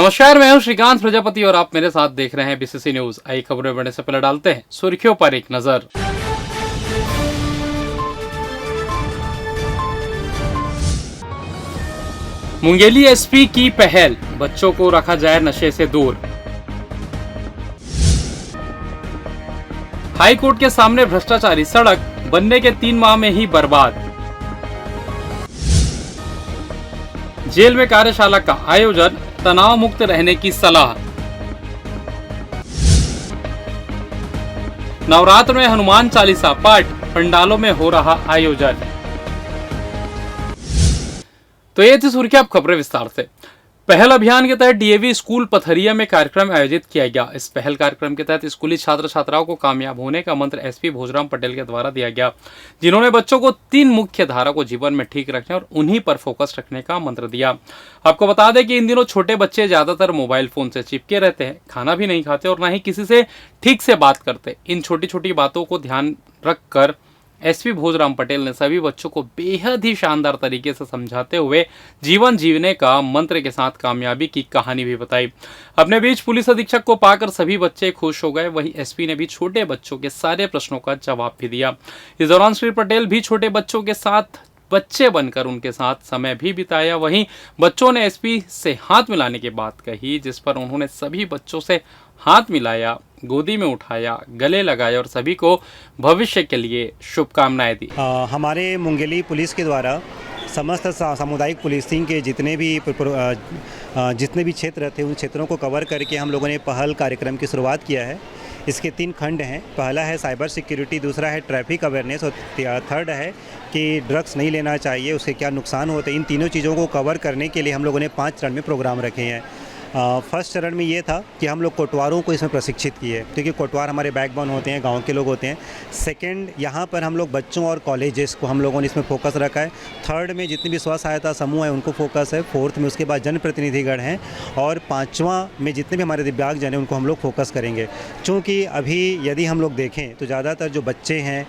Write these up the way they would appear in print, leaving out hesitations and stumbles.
नमस्कार, मैं हूं श्रीकांत प्रजापति और आप मेरे साथ देख रहे हैं बीसीसी न्यूज। आई खबरें बढ़ने से पहले डालते हैं सुर्खियों पर एक नजर। मुंगेली एसपी की पहल, बच्चों को रखा जाए नशे से दूर। हाई कोर्ट के सामने भ्रष्टाचारी सड़क बनने के 3 माह में ही बर्बाद। जेल में कार्यशाला का आयोजन, तनाव मुक्त रहने की सलाह। नवरात्र में हनुमान चालीसा पाठ, पंडालों में हो रहा आयोजन। तो ये थी सुर्खियां, अब खबरें विस्तार से। पहल अभियान के तहत डीएवी स्कूल पथरिया में कार्यक्रम आयोजित किया गया। इस पहल कार्यक्रम के तहत स्कूली छात्र छात्राओं को कामयाब होने का मंत्र एसपी भोजराम पटेल के द्वारा दिया गया, जिन्होंने बच्चों को 3 मुख्य धारा को जीवन में ठीक रखने और उन्हीं पर फोकस रखने का मंत्र दिया। आपको बता दें कि इन दिनों छोटे बच्चे ज्यादातर मोबाइल फोन से चिपके रहते हैं, खाना भी नहीं खाते और ना ही किसी से ठीक से बात करते। इन छोटी छोटी बातों को ध्यान रखकर एसपी भोजराम पटेल ने सभी बच्चों को बेहद ही शानदार तरीके से समझाते हुए जीवन जीने का मंत्र के साथ कामयाबी की कहानी भी बताई। अपने बीच पुलिस अधीक्षक को पाकर सभी बच्चे खुश हो गए। वहीं एसपी ने भी छोटे बच्चों के सारे प्रश्नों का जवाब भी दिया। इस दौरान श्री पटेल भी छोटे बच्चों के साथ बच्चे बनकर उनके साथ समय भी बिताया। वहीं बच्चों ने एसपी से हाथ मिलाने की बात कही, जिस पर उन्होंने सभी बच्चों से हाथ मिलाया, गोदी में उठाया, गले लगाए और सभी को भविष्य के लिए शुभकामनाएं दी। हमारे मुंगेली पुलिस के द्वारा समस्त सामुदायिक पुलिसिंग के जितने भी क्षेत्र थे, उन क्षेत्रों को कवर करके हम लोगों ने पहल कार्यक्रम की शुरुआत किया है। इसके 3 खंड हैं। पहला है साइबर सिक्योरिटी, दूसरा है ट्रैफिक अवेयरनेस और थर्ड है कि ड्रग्स नहीं लेना चाहिए, उसके क्या नुकसान होते हैं। इन तीनों चीज़ों को कवर करने के लिए हम लोगों ने 5 चरण में प्रोग्राम रखे हैं। फर्स्ट चरण में ये था कि हम लोग कोटवारों को इसमें प्रशिक्षित किए, क्योंकि कोटवार हमारे बैकबोन होते हैं, गांव के लोग होते हैं। सेकंड, यहाँ पर हम लोग बच्चों और कॉलेजेस को हम लोगों ने इसमें फोकस रखा है। थर्ड में जितनी भी स्व सहायता समूह है उनको फोकस है। फोर्थ में उसके बाद जनप्रतिनिधिगण हैं और 5वां में जितने भी हमारे दिव्यांगजन हैं उनको हम लोग फोकस करेंगे। चूँकि अभी यदि हम लोग देखें तो ज़्यादातर जो बच्चे हैं,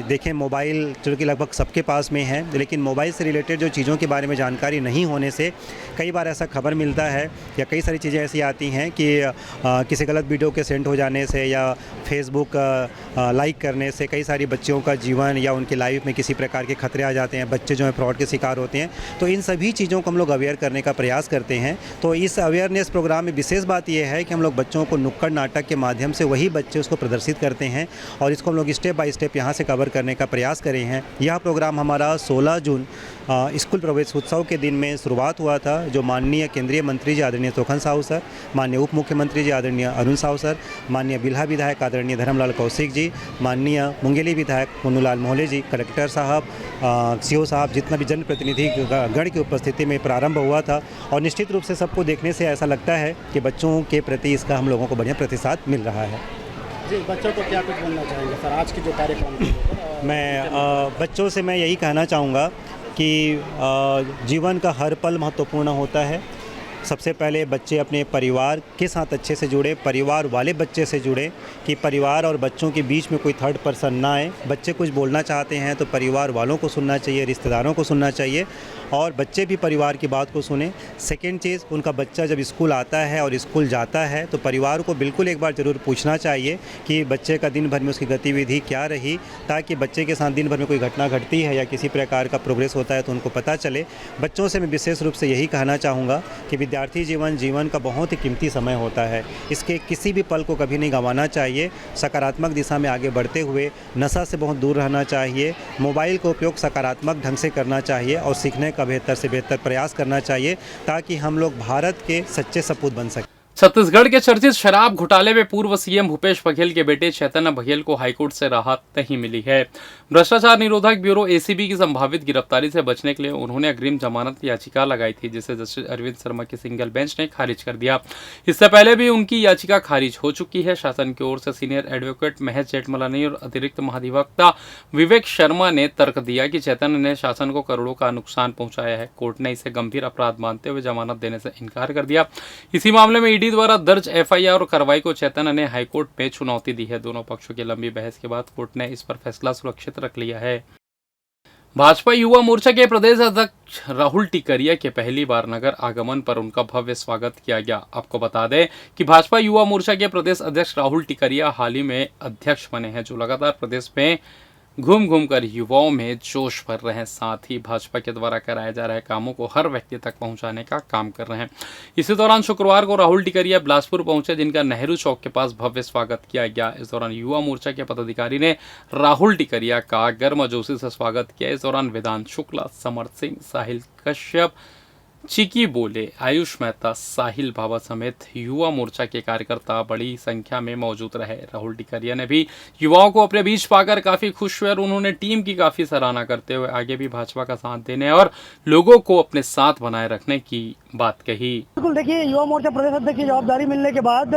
देखें मोबाइल चूँकि लगभग सबके पास में है, लेकिन मोबाइल से रिलेटेड जो चीज़ों के बारे में जानकारी नहीं होने से कई बार ऐसा खबर मिलता है या कई सारी चीज़ें ऐसी आती हैं कि किसी गलत वीडियो के सेंड हो जाने से या फेसबुक लाइक करने से कई सारी बच्चों का जीवन या उनकी लाइफ में किसी प्रकार के खतरे आ जाते हैं। बच्चे जो हैं फ्रॉड के शिकार होते हैं। तो इन सभी चीज़ों को हम लोग अवेयर करने का प्रयास करते हैं। तो इस अवेयरनेस प्रोग्राम में विशेष बात यह है कि हम लोग बच्चों को नुक्कड़ नाटक के माध्यम से वही बच्चे उसको प्रदर्शित करते हैं और इसको हम लोग स्टेप बाय स्टेप यहाँ से कवर करने का प्रयास करे हैं। यह प्रोग्राम हमारा 16 जून स्कूल प्रवेश उत्सव के दिन में शुरुआत हुआ था, जो माननीय केंद्रीय मंत्री जी आदरणीय तोखन साहू सर, माननीय उप मुख्यमंत्री जी आदरणीय अरुण साहू सर, माननीय बिल्हा विधायक आदरणीय धर्मलाल कौशिक जी, माननीय मुंगेली विधायक पुन्नूलाल मोहले जी, कलेक्टर साहब, सीओ साहब, जितना भी जनप्रतिनिधि गण की उपस्थिति में प्रारंभ हुआ था। और निश्चित रूप से सबको देखने से ऐसा लगता है कि बच्चों के प्रति इसका हम लोगों को बढ़िया प्रतिसाद मिल रहा है। जी, बच्चों को क्या कुछ बोलना चाहेंगे सर आज की जो कार्यक्रम? बच्चों से मैं यही कहना चाहूँगा कि जीवन का हर पल महत्वपूर्ण होता है। सबसे पहले बच्चे अपने परिवार के साथ अच्छे से जुड़े, परिवार वाले बच्चे से जुड़े, कि परिवार और बच्चों के बीच में कोई थर्ड पर्सन ना आए। बच्चे कुछ बोलना चाहते हैं तो परिवार वालों को सुनना चाहिए, रिश्तेदारों को सुनना चाहिए और बच्चे भी परिवार की बात को सुने। सेकेंड चीज़, उनका बच्चा जब स्कूल आता है और स्कूल जाता है तो परिवार को बिल्कुल एक बार ज़रूर पूछना चाहिए कि बच्चे का दिन भर में उसकी गतिविधि क्या रही, ताकि बच्चे के साथ दिन भर में कोई घटना घटती है या किसी प्रकार का प्रोग्रेस होता है तो उनको पता चले। बच्चों से मैं विशेष रूप से यही कहना चाहूँगा कि विद्यार्थी जीवन का बहुत ही कीमती समय होता है। इसके किसी भी पल को कभी नहीं गंवाना चाहिए। सकारात्मक दिशा में आगे बढ़ते हुए नशा से बहुत दूर रहना चाहिए। मोबाइल का उपयोग सकारात्मक ढंग से करना चाहिए और सीखने का बेहतर से बेहतर प्रयास करना चाहिए, ताकि हम लोग भारत के सच्चे सपूत बन सकें। छत्तीसगढ़ के चर्चित शराब घोटाले में पूर्व सीएम भूपेश बघेल के बेटे चैतन्य बघेल को हाईकोर्ट से राहत नहीं मिली है। भ्रष्टाचार निरोधक ब्यूरो एसीबी की संभावित गिरफ्तारी से बचने के लिए उन्होंने अग्रिम जमानत की याचिका लगाई थी, जिसे जस्टिस अरविंद शर्मा की सिंगल बेंच ने खारिज कर दिया। इससे पहले भी उनकी याचिका खारिज हो चुकी है। शासन की ओर से सीनियर एडवोकेट महेश जेठमलानी और अतिरिक्त महाधिवक्ता विवेक शर्मा ने तर्क दिया कि चैतन्य ने शासन को करोड़ों का नुकसान पहुंचाया है। कोर्ट ने इसे गंभीर अपराध मानते हुए जमानत देने से इनकार कर दिया। इसी मामले में ईडी द्वारा दर्ज एफआईआर और कार्रवाई को चैतन्य ने हाईकोर्ट में चुनौती दी है। दोनों पक्षों की लंबी बहस के बाद कोर्ट ने इस पर फैसला सुरक्षित रख लिया है। भाजपा युवा मोर्चा के प्रदेश अध्यक्ष राहुल टिकरिया के पहली बार नगर आगमन पर उनका भव्य स्वागत किया गया। आपको बता दें कि भाजपा युवा मोर्चा के प्रदेश अध्यक्ष राहुल टिकरिया हाल ही में अध्यक्ष बने हैं, जो लगातार प्रदेश में घूम घूम कर युवाओं में जोश भर रहे हैं। साथ ही भाजपा के द्वारा कराए जा रहे कामों को हर व्यक्ति तक पहुंचाने का काम कर रहे हैं। इसी दौरान शुक्रवार को राहुल टिकरिया बिलासपुर पहुंचे, जिनका नेहरू चौक के पास भव्य स्वागत किया गया। इस दौरान युवा मोर्चा के पदाधिकारी ने राहुल टिकरिया का गर्मजोशी से स्वागत किया। इस दौरान वेदांत शुक्ला, समर सिंह, साहिल कश्यप, चिकी बोले, आयुष मेहता, साहिल बाबा समेत युवा मोर्चा के कार्यकर्ता बड़ी संख्या में मौजूद रहे। राहुल टिकरिया ने भी युवाओं को अपने बीच पाकर काफी खुश हुए और उन्होंने टीम की काफी सराहना करते हुए आगे भी भाजपा का साथ देने और लोगों को अपने साथ बनाए रखने की बात कही। बिल्कुल, देखिए, युवा मोर्चा प्रदेश अध्यक्ष की जवाबदारी मिलने के बाद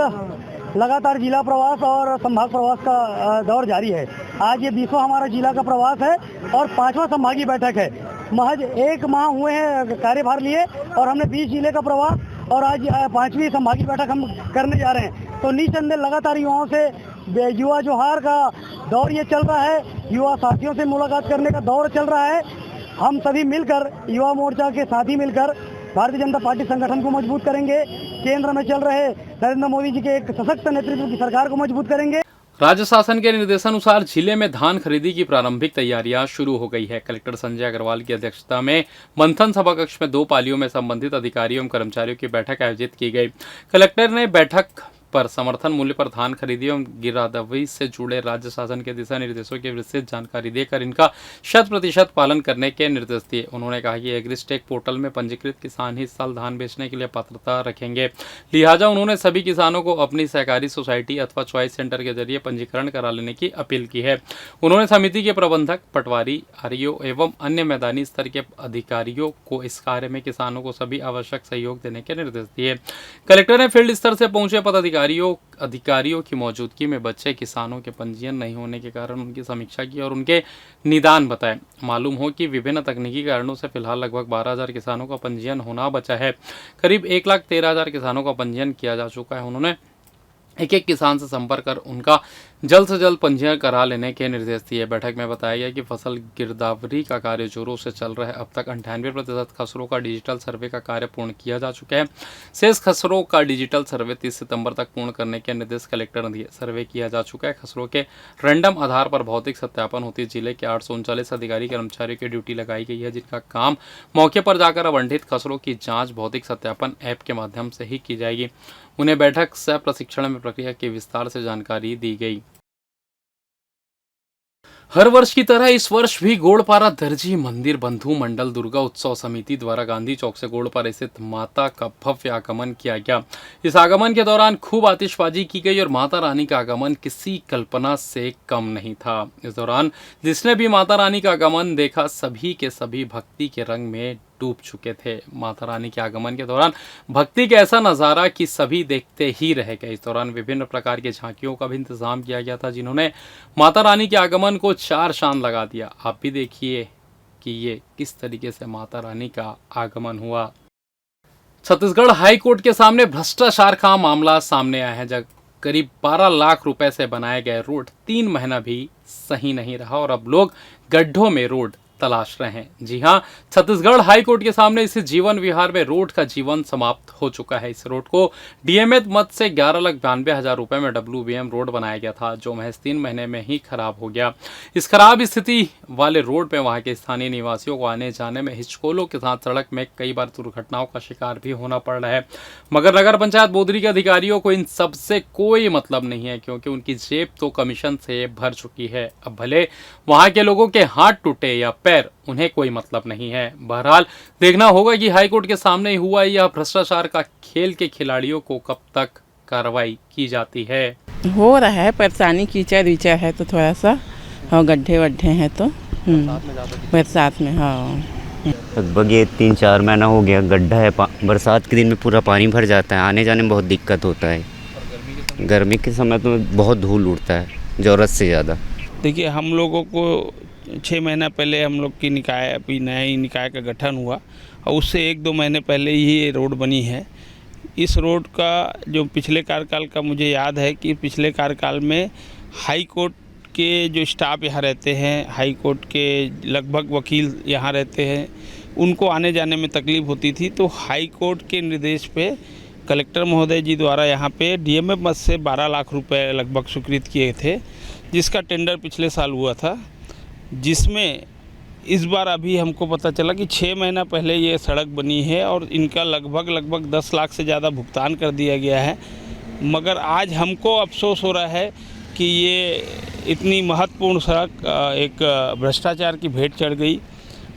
लगातार जिला प्रवास और संभाग प्रवास का दौर जारी है। आज ये 20वां हमारा जिला का प्रवास है और 5वां संभागीय बैठक है। महज 1 माह हुए हैं कार्यभार लिए और हमने 20 जिले का प्रवास और आज 5वीं संभागीय बैठक हम करने जा रहे हैं। तो निसंदेह लगातार युवाओं से युवा जोहार का दौर ये चल रहा है, युवा साथियों से मुलाकात करने का दौर चल रहा है। हम सभी मिलकर, युवा मोर्चा के साथी मिलकर भारतीय जनता पार्टी संगठन को मजबूत करेंगे। केंद्र में चल रहे नरेंद्र मोदी जी के एक सशक्त नेतृत्व की सरकार को मजबूत करेंगे। राज्य शासन के निर्देशानुसार जिले में धान खरीदी की प्रारंभिक तैयारियां शुरू हो गई है। कलेक्टर संजय अग्रवाल की अध्यक्षता में मंथन सभा कक्ष में 2 पालियों में संबंधित अधिकारियों एवं कर्मचारियों की बैठक आयोजित की गई। कलेक्टर ने बैठक पर समर्थन मूल्य पर धान खरीदी एवं गिरदावरी से जुड़े राज्य शासन के दिशा निर्देशों की विस्तृत जानकारी देकर इनका 100% पालन करने के निर्देश दिए। उन्होंने कहा कि एग्रीस्टेक पोर्टल में पंजीकृत किसान ही इस साल धान बेचने के लिए पात्रता रखेंगे। लिहाजा उन्होंने सभी किसानों को अपनी सहकारी सोसाइटी अथवा चॉइस सेंटर के जरिए पंजीकरण करा लेने की अपील की है। उन्होंने समिति के प्रबंधक, पटवारी, आरईओ एवं अन्य मैदानी स्तर के अधिकारियों को इस कार्य में किसानों को सभी आवश्यक सहयोग देने के निर्देश दिए। कलेक्टर ने फील्ड स्तर से पहुंचे अधिकारियों की मौजूदगी में बच्चे किसानों के पंजीयन नहीं होने के कारण उनकी समीक्षा की और उनके निदान बताए। मालूम हो कि विभिन्न तकनीकी कारणों से फिलहाल लगभग 12,000 किसानों का पंजीयन होना बचा है। करीब 1,13,000 किसानों का पंजीयन किया जा चुका है। उन्होंने एक किसान से संपर्क कर उनका जल्द से जल्द पंजीयन करा लेने के निर्देश दिए। बैठक में बताया गया कि फसल गिरदावरी का कार्य जोरों से चल रहा है। अब तक 98% खसरों का डिजिटल सर्वे का कार्य पूर्ण किया जा चुका है। शेष खसरों का डिजिटल सर्वे 30 सितंबर तक पूर्ण करने के निर्देश कलेक्टर ने दिए। सर्वे किया जा चुका है। खसरों के रैंडम आधार पर भौतिक सत्यापन होती है। जिले के 839 अधिकारी कर्मचारियों की ड्यूटी लगाई गई है, जिनका काम मौके पर जाकर आवंटित खसरों की जाँच भौतिक सत्यापन ऐप के माध्यम से ही की जाएगी। उन्हें बैठक से प्रशिक्षण में प्रक्रिया की विस्तार से जानकारी दी गई। हर वर्ष की तरह इस वर्ष भी गोड़पारा दर्जी मंदिर बंधु मंडल दुर्गा उत्सव समिति द्वारा गांधी चौक से गोड़पारा स्थित माता का भव्य आगमन किया गया। इस आगमन के दौरान खूब आतिशबाजी की गई और माता रानी का आगमन किसी कल्पना से कम नहीं था। इस दौरान जिसने भी माता रानी का आगमन देखा, सभी के सभी भक्ति के रंग में डूब चुके थे। माता रानी के आगमन के दौरान भक्ति का ऐसा नज़ारा कि सभी देखते ही रह गए। इस दौरान विभिन्न प्रकार की झांकियों का भी इंतजाम किया गया था, जिन्होंने माता रानी के आगमन को 4 चांद लगा दिया। आप भी देखिए कि ये किस तरीके से माता रानी का आगमन हुआ। छत्तीसगढ़ हाई कोर्ट के सामने भ्रष्टाचार का मामला सामने आया है, जब करीब 12 लाख रुपए से बनाए गए रोड 3 महीना भी सही नहीं रहा और अब लोग गड्ढों में रोड तलाश रहे हैं। जी हां, छत्तीसगढ़ हाई कोर्ट के सामने इस जीवन विहार में रोड का जीवन समाप्त हो चुका है। इस रोड को डीएमएच मत से 11,92,000 रुपए में WBM रोड बनाया गया था, जो महज 3 महीने में ही खराब हो गया। इस खराब स्थिति वाले रोड पे वहां के स्थानीय निवासियों को आने जाने में हिचकोलों के साथ सड़क में कई बार दुर्घटनाओं का शिकार भी होना पड़ रहा है। मगर नगर पंचायत बोदरी के अधिकारियों को इन सब से कोई मतलब नहीं है, क्योंकि उनकी जेब तो कमीशन से भर चुकी है। अब भले वहां के लोगों के हाथ टूटे या पैर, उन्हें कोई मतलब नहीं है। बहरहाल देखना होगा कि हाईकोर्ट के सामने हुआ यह भ्रष्टाचार का खेल के खिलाड़ियों को कब तक कार्रवाई की जाती है। हो रहा है परेशानी, कीचड़ विचड़ है तो थोड़ा सा, और गड्ढे वड्ढे हैं तो बरसात में। हाँ, लगभग ये 3-4 महीना हो गया गड्ढा है। बरसात के दिन में पूरा पानी भर जाता है, आने जाने में बहुत दिक्कत होता है। गर्मी के समय तो बहुत धूल उड़ता है ज़रूरत से ज़्यादा। देखिए, हम लोगों को 6 महीना पहले हम लोग की निकाय, अभी नए निकाय का गठन हुआ और उससे 1-2 महीने पहले ही ये रोड बनी है। इस रोड का जो पिछले कार्यकाल का मुझे याद है कि पिछले कार्यकाल में हाई कोर्ट के जो स्टाफ यहाँ रहते हैं, हाई कोर्ट के लगभग वकील यहाँ रहते हैं, उनको आने जाने में तकलीफ़ होती थी। तो हाई कोर्ट के निर्देश पे कलेक्टर महोदय जी द्वारा यहाँ पे डीएमएफ मद से 12 लाख रुपए लगभग स्वीकृत किए थे, जिसका टेंडर पिछले साल हुआ था, जिसमें इस बार अभी हमको पता चला कि 6 महीना पहले ये सड़क बनी है और इनका लगभग 10 लाख से ज़्यादा भुगतान कर दिया गया है। मगर आज हमको अफसोस हो रहा है कि ये इतनी महत्वपूर्ण सड़क एक भ्रष्टाचार की भेंट चढ़ गई।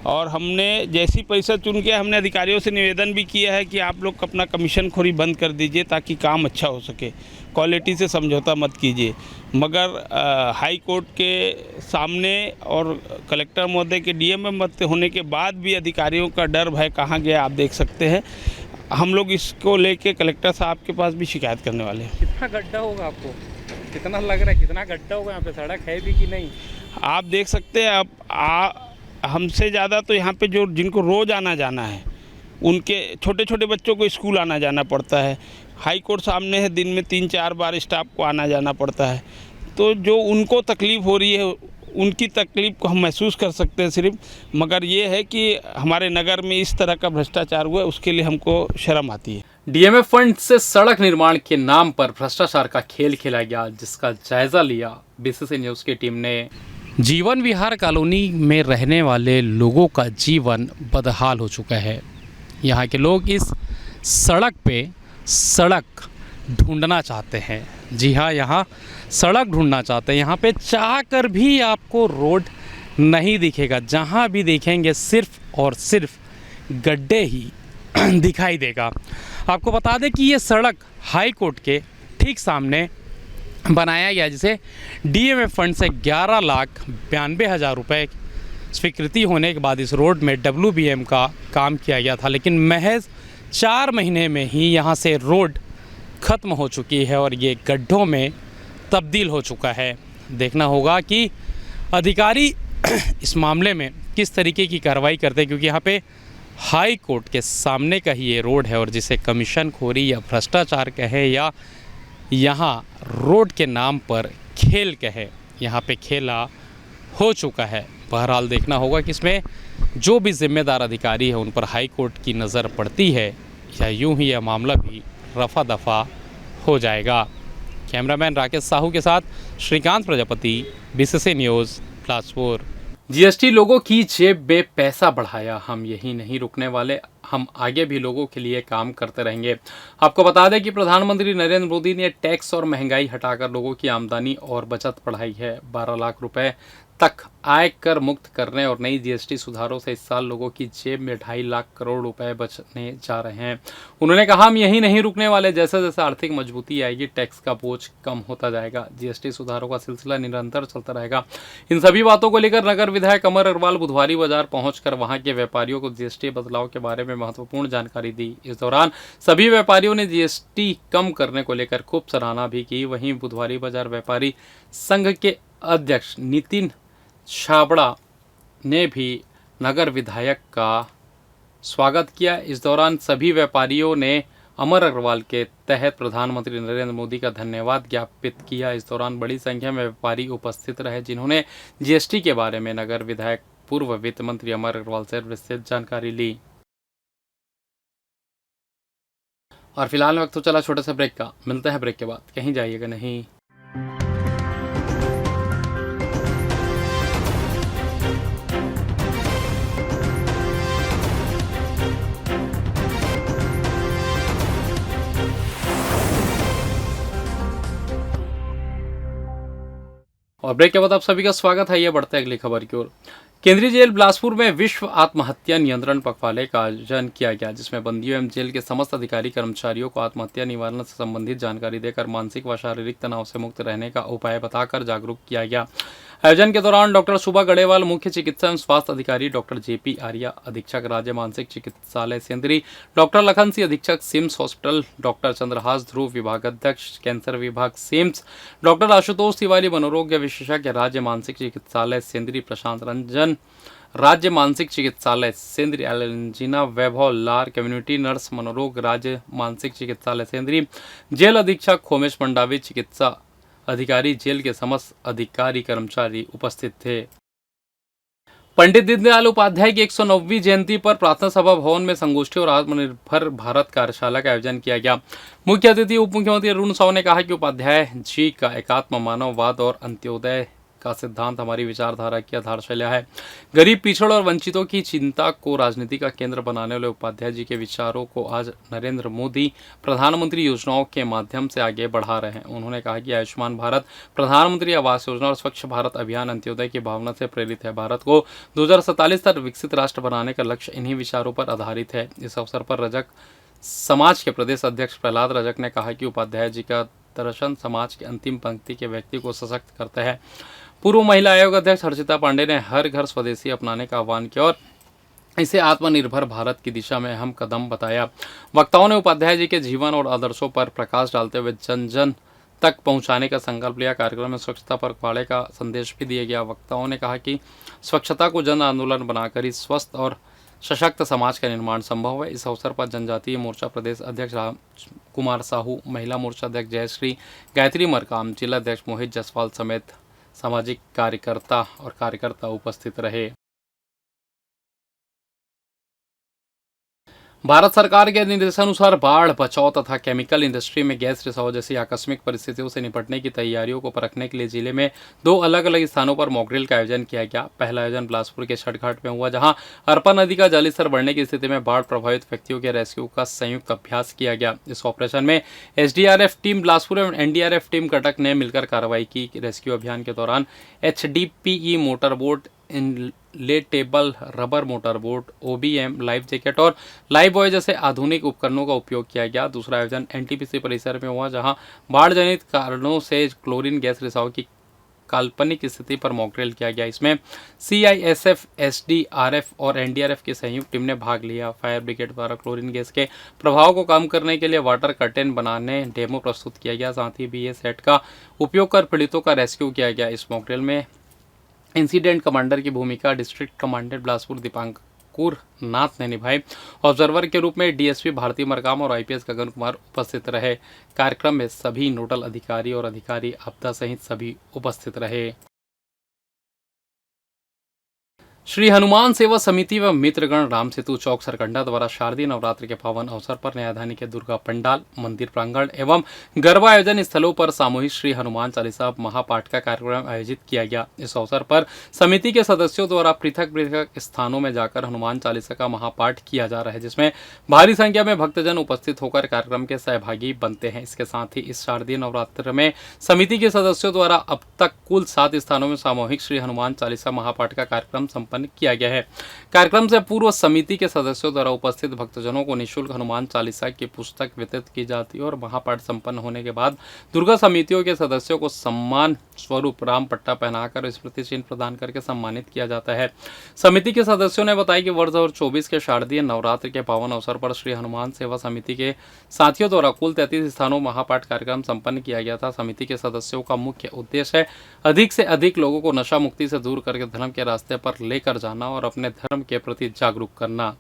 और हमने जैसी परिषद चुन के हमने अधिकारियों से निवेदन भी किया है कि आप लोग अपना कमीशन खोरी बंद कर दीजिए ताकि काम अच्छा हो सके, क्वालिटी से समझौता मत कीजिए। मगर हाई कोर्ट के सामने और कलेक्टर महोदय के डीएमएफ मत होने के बाद भी अधिकारियों का डर भय कहाँ गया, आप देख सकते हैं। हम लोग इसको लेके कलेक्टर साहब के पास भी शिकायत करने वाले हैं। कितना गड्ढा होगा आपको, कितना लग रहा है, कितना गड्ढा होगा यहाँ पे, सड़क है भी कि नहीं? आप देख सकते हैं। अब हमसे ज़्यादा तो यहाँ पे जो जिनको रोज़ आना जाना है, उनके छोटे छोटे बच्चों को स्कूल आना जाना पड़ता है। हाई कोर्ट सामने है, दिन में 3-4 बार स्टाफ को आना जाना पड़ता है। तो जो उनको तकलीफ़ हो रही है, उनकी तकलीफ़ को हम महसूस कर सकते हैं सिर्फ। मगर ये है कि हमारे नगर में इस तरह का भ्रष्टाचार हुआ है, उसके लिए हमको शर्म आती है। डीएमएफ फंड से सड़क निर्माण के नाम पर भ्रष्टाचार का खेल खेला गया, जिसका जायजा लिया बीसीसी न्यूज़ की टीम ने। जीवन विहार कॉलोनी में रहने वाले लोगों का जीवन बदहाल हो चुका है। यहाँ के लोग इस सड़क पे सड़क ढूंढना चाहते हैं। जी हाँ, यहाँ सड़क ढूंढना चाहते हैं। यहाँ पे चाह कर भी आपको रोड नहीं दिखेगा। जहाँ भी देखेंगे सिर्फ और सिर्फ गड्ढे ही दिखाई देगा। आपको बता दें कि ये सड़क हाई कोर्ट के ठीक सामने बनाया गया, जिसे डीएमएफ फंड से 11,92,000 रुपये स्वीकृति होने के बाद इस रोड में WBM का काम किया गया था। लेकिन महज 4 महीने में ही यहाँ से रोड ख़त्म हो चुकी है और ये गड्ढों में तब्दील हो चुका है। देखना होगा कि अधिकारी इस मामले में किस तरीके की कार्रवाई करते हैं, क्योंकि यहाँ पे हाई कोर्ट के सामने का ही ये रोड है और जिसे कमीशन खोरी या भ्रष्टाचार कहे या यहाँ रोड के नाम पर खेल कहे, यहाँ पे खेला हो चुका है। बहरहाल देखना होगा कि इसमें जो भी जिम्मेदार अधिकारी है उन पर हाई कोर्ट की नज़र पड़ती है या यूं ही यह मामला भी रफा दफा हो जाएगा। कैमरामैन राकेश साहू के साथ Shrikant Prajapati, BBC news, Bilaspur. GST लोगों की जेब में पैसा बढ़ाया, हम यही नहीं रुकने वाले, हम आगे भी लोगों के लिए काम करते रहेंगे। आपको बता दें कि प्रधानमंत्री नरेंद्र मोदी ने टैक्स और महंगाई हटाकर लोगों की आमदनी और बचत बढ़ाई है। 12 लाख रुपए तक आय कर मुक्त करने और नई जीएसटी सुधारों से इस साल लोगों की जेब में 2.5 लाख करोड़ रुपए बचने जा रहे हैं। उन्होंने कहा, हम यही नहीं रुकने वाले, जैसे जैसे आर्थिक मजबूती आएगी टैक्स का बोझ कम होता जाएगा। जीएसटी सुधारों का सिलसिला निरंतर चलता रहेगा। इन सभी बातों को लेकर नगर विधायक अमर अग्रवाल बुधवारी बाजार पहुंचकर वहां के व्यापारियों को जीएसटी बदलाव के बारे में महत्वपूर्ण जानकारी दी। इस दौरान सभी व्यापारियों ने जीएसटी कम करने को लेकर खूब सराहना भी की। वहीं बुधवारी बाजार व्यापारी संघ के अध्यक्ष नितिन छाबड़ा ने भी नगर विधायक का स्वागत किया। इस दौरान सभी व्यापारियों ने अमर अग्रवाल के तहत प्रधानमंत्री नरेंद्र मोदी का धन्यवाद ज्ञापित किया। इस दौरान बड़ी संख्या में व्यापारी उपस्थित रहे, जिन्होंने जीएसटी के बारे में नगर विधायक पूर्व वित्त मंत्री अमर अग्रवाल से विस्तृत जानकारी ली। और फिलहाल वक्त तो चला छोटा सा ब्रेक का, मिलते हैं ब्रेक के बाद, कहीं जाइएगा नहीं। और ब्रेक के बाद आप सभी का स्वागत है। ये बढ़ते अगली खबर की ओर। केंद्रीय जेल बिलासपुर में विश्व आत्महत्या नियंत्रण पखवाड़े का आयोजन किया गया, जिसमें बंदियों एवं जेल के समस्त अधिकारी कर्मचारियों को आत्महत्या निवारण से संबंधित जानकारी देकर मानसिक व शारीरिक तनाव से मुक्त रहने का उपाय बताकर जागरूक किया गया। आयोजन के दौरान डॉक्टर शुभा गढ़ेवाल, मुख्य चिकित्सा एवं स्वास्थ्य अधिकारी डॉक्टर जेपी आर्या, अधीक्षक राज्य मानसिक चिकित्सालय सेंद्री डॉक्टर लखन सिंह, अधीक्षक सिम्स हॉस्पिटल डॉक्टर चंद्रहास ध्रुव, विभागाध्यक्ष कैंसर विभाग सिम्स डॉक्टर आशुतोष तिवारी, मनोरोग विशेषज्ञ राज्य मानसिक चिकित्सालय सेंद्री प्रशांत रंजन, राज्य मानसिक चिकित्सालय सेंद्री एलंजीना वैभव लार, कम्युनिटी नर्स मनोरोग राज्य मानसिक चिकित्सालय सेंद्री, जेल अधीक्षक खोमेश मंडावी, चिकित्सा अधिकारी, जेल के समस्त अधिकारी कर्मचारी उपस्थित थे। पंडित दीनदयाल उपाध्याय की 109वीं जयंती पर प्रार्थना सभा भवन में संगोष्ठी और आत्मनिर्भर भारत कार्यशाला का आयोजन किया गया। मुख्य अतिथि उप मुख्यमंत्री अरुण साव ने कहा कि उपाध्याय जी का एकात्म मानववाद और अंत्योदय का सिद्धांत हमारी विचारधारा की आधारशिला है। गरीब, पिछड़ और वंचितों की चिंता को राजनीति का केंद्र बनाने वाले उपाध्याय जी के विचारों को आज नरेंद्र मोदी प्रधानमंत्री योजनाओं के माध्यम से आगे बढ़ा रहे हैं। उन्होंने कहा कि आयुष्मान भारत, प्रधानमंत्री आवास योजना और स्वच्छ भारत अभियान अंत्योदय की भावना से प्रेरित है। भारत को 2047 तक विकसित राष्ट्र बनाने का लक्ष्य इन्हीं विचारों पर आधारित है। इस अवसर पर रजक समाज के प्रदेश अध्यक्ष प्रहलाद रजक ने कहा कि उपाध्याय जी का दर्शन समाज की अंतिम पंक्ति के व्यक्ति को सशक्त करता है। पूर्व महिला आयोग अध्यक्ष हर्षिता पांडे ने हर घर स्वदेशी अपनाने का आह्वान किया और इसे आत्मनिर्भर भारत की दिशा में अहम कदम बताया। वक्ताओं ने उपाध्याय जी के जीवन और आदर्शों पर प्रकाश डालते हुए जन जन तक पहुंचाने का संकल्प लिया। कार्यक्रम में स्वच्छता पखवाड़े का संदेश भी दिया गया। वक्ताओं ने कहा कि स्वच्छता को जन आंदोलन बनाकर ही स्वस्थ और सशक्त समाज का निर्माण संभव है। इस अवसर पर जनजातीय मोर्चा प्रदेश अध्यक्ष राम कुमार साहू, महिला मोर्चा अध्यक्ष जयश्री, गायत्री मरकाम, जिला अध्यक्ष मोहित जसवाल समेत सामाजिक कार्यकर्ता उपस्थित रहे। भारत सरकार के निर्देशानुसार बाढ़, बचाव तथा केमिकल इंडस्ट्री में गैस रिसाव जैसी आकस्मिक परिस्थितियों से निपटने की तैयारियों को परखने के लिए जिले में 2 अलग अलग स्थानों पर मॉकड्रिल का आयोजन किया गया। पहला आयोजन बिलासपुर के छठघाट में हुआ, जहां अरपा नदी का जलस्तर बढ़ने की स्थिति में बाढ़ प्रभावित व्यक्तियों के रेस्क्यू का संयुक्त अभ्यास किया गया। इस ऑपरेशन में एसडीआरएफ टीम बिलासपुर एवं एनडीआरएफ टीम कटक ने मिलकर कार्रवाई की। रेस्क्यू अभियान के दौरान HDPE motorboat, inflatable rubber motorboat, OBM, life jacket और लाइफ बॉय जैसे आधुनिक उपकरणों का उपयोग किया गया। दूसरा आयोजन एनटीपीसी परिसर में हुआ, जहां बाढ़ जनित कारणों से क्लोरीन गैस रिसाव की काल्पनिक स्थिति पर मॉकड्रिल किया गया। इसमें सीआईएसएफ, एसडीआरएफ और एनडीआरएफ की संयुक्त टीम ने भाग लिया। फायर ब्रिगेड द्वारा क्लोरीन गैस के प्रभाव को कम करने के लिए वाटर कर्टेन बनाने डेमो प्रस्तुत किया गया। साथ ही बीए सेट का उपयोग कर पीड़ितों का रेस्क्यू किया गया। इस मॉकड्रिल में इंसिडेंट कमांडर की भूमिका डिस्ट्रिक्ट कमांडेंट बिलासपुर दीपांकुर नाथ ने निभाई। ऑब्जर्वर के रूप में डीएसपी भारती मरकाम और आईपीएस गगन कुमार उपस्थित रहे। कार्यक्रम में सभी नोडल अधिकारी और अधिकारी आपदा सहित सभी उपस्थित रहे। श्री हनुमान सेवा समिति व मित्रगण राम सेतु चौक सरकंडा द्वारा शारदीय नवरात्र के पावन अवसर पर न्यायधानी के दुर्गा पंडाल, मंदिर प्रांगण एवं गरबा आयोजन स्थलों पर सामूहिक श्री हनुमान चालीसा महापाठ का कार्यक्रम आयोजित किया गया। इस अवसर पर समिति के सदस्यों द्वारा पृथक पृथक स्थानों में जाकर हनुमान चालीसा का महापाठ किया जा रहा है, जिसमें भारी संख्या में भक्तजन उपस्थित होकर कार्यक्रम के सहभागी बनते हैं। इसके साथ ही इस शारदीय नवरात्र में समिति के सदस्यों द्वारा अब तक कुल 7 स्थानों में सामूहिक श्री हनुमान चालीसा महापाठ का कार्यक्रम संपन्न किया गया है। कार्यक्रम से पूर्व समिति के सदस्यों द्वारा उपस्थित भक्तजनों को निःशुल्क हनुमान चालीसा की पुस्तक वितरित की जाती है और महापाठ संपन्न होने के बाद दुर्गा समितियों के सदस्यों को सम्मान स्वरूप राम पट्टा पहनाकर स्मृति चिन्ह प्रदान करके सम्मानित किया जाता है। समिति के सदस्यों ने बताया कि वर्ष 2024 के शारदीय नवरात्र के पावन अवसर पर श्री हनुमान सेवा समिति के साथियों द्वारा कुल 33 स्थानों महापाठ कार्यक्रम संपन्न किया गया था। समिति के सदस्यों का मुख्य उद्देश्य है अधिक से अधिक लोगों को नशा मुक्ति से दूर करके धर्म के रास्ते पर लेकर जाना और अपने धर्म के प्रति जागरूक करना।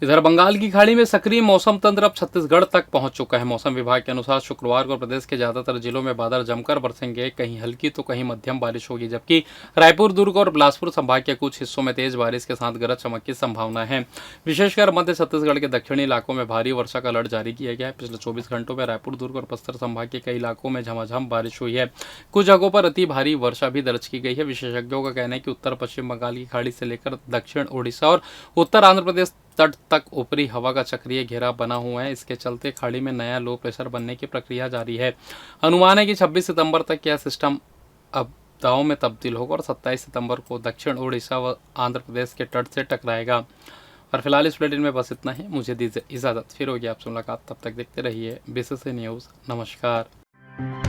इधर बंगाल की खाड़ी में सक्रिय मौसम तंत्र अब छत्तीसगढ़ तक पहुंच चुका है। मौसम विभाग के अनुसार शुक्रवार को प्रदेश के ज्यादातर जिलों में बादल जमकर बरसेंगे। कहीं हल्की तो कहीं मध्यम बारिश होगी, जबकि रायपुर, दुर्ग और बिलासपुर संभाग के कुछ हिस्सों में तेज बारिश के साथ गरज चमक की संभावना है। विशेषकर मध्य छत्तीसगढ़ के दक्षिणी इलाकों में भारी वर्षा का अलर्ट जारी किया गया है। पिछले 24 घंटों में रायपुर, दुर्ग और बस्तर संभाग के कई इलाकों में झमाझम बारिश हुई है। कुछ जगहों पर अति भारी वर्षा भी दर्ज की गई है। विशेषज्ञों का कहना है कि उत्तर पश्चिम बंगाल की खाड़ी से लेकर दक्षिण ओडिशा और उत्तर आंध्र प्रदेश तट तक ऊपरी हवा का चक्रीय घेरा बना हुआ है। इसके चलते खाड़ी में नया लो प्रेशर बनने की प्रक्रिया जारी है। अनुमान है कि 26 सितंबर तक यह सिस्टम आपदाओं में तब्दील होगा और 27 सितंबर को दक्षिण ओडिशा व आंध्र प्रदेश के तट से टकराएगा। और फिलहाल इस बुलेटिन में बस इतना ही। मुझे दीजिए इजाज़त, फिर होगी आपसे मुलाकात। तब तक देखते रहिए बीसीसी न्यूज़। नमस्कार।